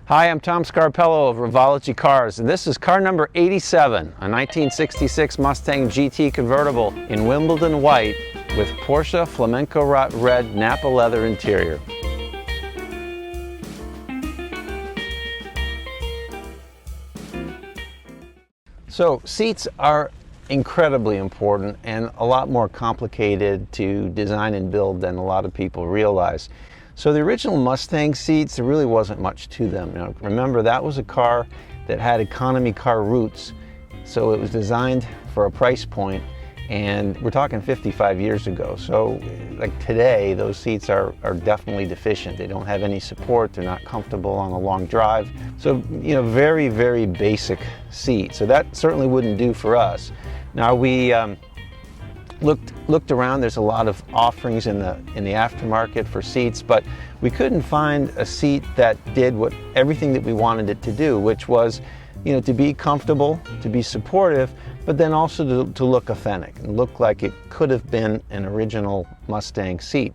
Hi, I'm Tom Scarpello of Revology Cars, and this is car number 87, a 1966 Mustang GT Convertible in Wimbledon White with Porsche Flamencorot Red Nappa leather interior. So, seats are incredibly important and a lot more complicated to design and build than a lot of people realize. So the original Mustang seats, there really wasn't much to them. Now, remember, that was a car that had economy car roots, so it was designed for a price point, and we're talking 55 years ago. So like today, those seats are definitely deficient. They don't have any support, they're not comfortable on a long drive. So, you know, very, very basic seat. So that certainly wouldn't do for us. Now we looked around. There's a lot of offerings in the aftermarket for seats, but we couldn't find a seat that did everything that we wanted it to do, which was, you know, to be comfortable, to be supportive, but then also to look authentic and look like it could have been an original Mustang seat.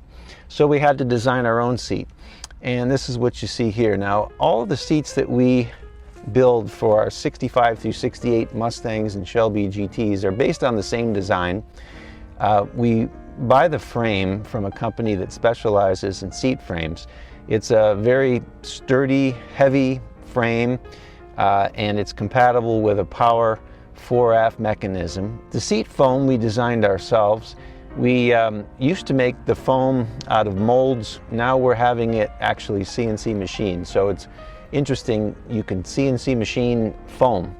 So we had to design our own seat, and this is what you see here. Now, all of the seats that we build for our 65 through 68 Mustangs and Shelby GTs are based on the same design. We buy the frame from a company that specializes in seat frames. It's a very sturdy, heavy frame, and it's compatible with a power fore-aft mechanism. The seat foam we designed ourselves. We used to make the foam out of molds. Now we're having it actually CNC machined. So it's interesting, you can CNC machine foam.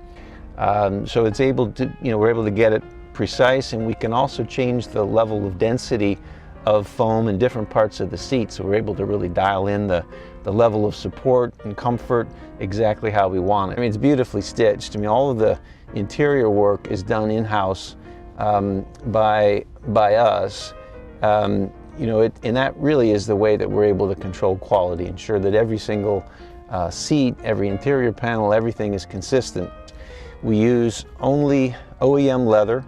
So it's able to, you know, we're able to get it precise, and we can also change the level of density of foam in different parts of the seat, so we're able to really dial in the level of support and comfort exactly how we want it. I mean, it's beautifully stitched. I mean, all of the interior work is done in-house by us. You know, and that really is the way that we're able to control quality, ensure that every single seat, every interior panel, everything is consistent. We use only OEM leather.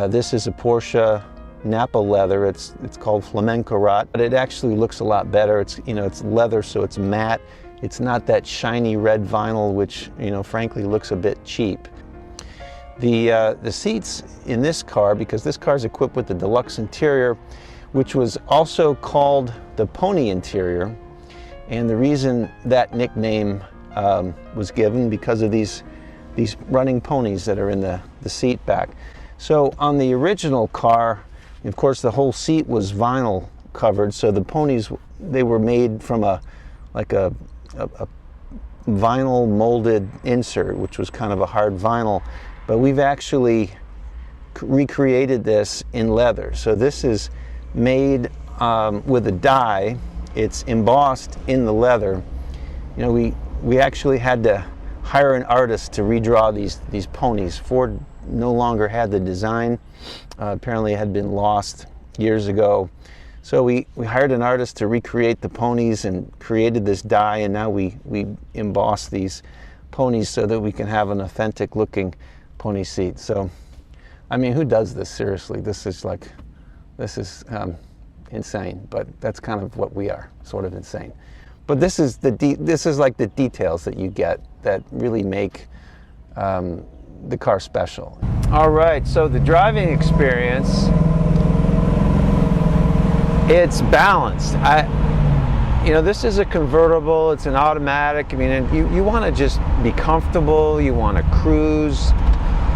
This is a Porsche Nappa leather. It's called Flamencorot, but it actually looks a lot better. It's, you know, it's leather, so it's matte. It's not that shiny red vinyl, which, you know, frankly looks a bit cheap. The seats in this car, because this car is equipped with the deluxe interior, which was also called the pony interior, and the reason that nickname was given because of these running ponies that are in the seat back. So on the original car, of course, the whole seat was vinyl covered, so the ponies, they were made from a vinyl molded insert, which was kind of a hard vinyl, but we've actually recreated this in leather. So this is made with a die. It's embossed in the leather. You know, we actually had to hire an artist to redraw these ponies. Ford no longer had the design. Apparently it had been lost years ago. So we hired an artist to recreate the ponies and created this die, and now we emboss these ponies so that we can have an authentic looking pony seat. So, I mean, who does this? Seriously, this is insane, but that's kind of what we are, sort of insane. But this is like the details that you get that really make the car special. All right, so the driving experience, it's balanced. You know, this is a convertible, it's an automatic. I mean, you want to just be comfortable, you want to cruise,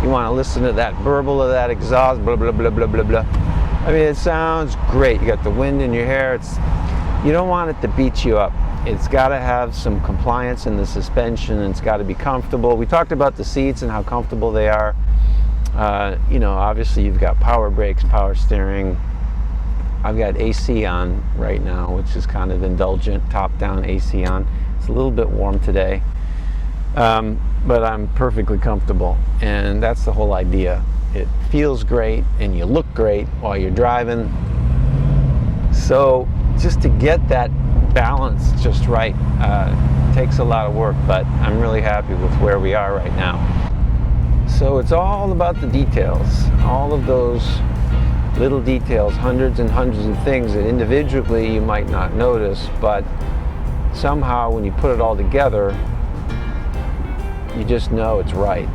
you want to listen to that burble of that exhaust, blah, blah, blah, blah, blah, blah. I mean, it sounds great. You got the wind in your hair. You don't want it to beat you up. It's got to have some compliance in the suspension, and it's got to be comfortable. We talked about the seats and how comfortable they are. You know, obviously you've got power brakes, power steering. I've got AC on right now, which is kind of indulgent, top-down AC on. It's a little bit warm today, but I'm perfectly comfortable, and that's the whole idea. It feels great, and you look great while you're driving. So just to get that balance just right takes a lot of work, but I'm really happy with where we are right now. So it's all about the details, all of those little details, hundreds and hundreds of things that individually you might not notice, but somehow when you put it all together, you just know it's right.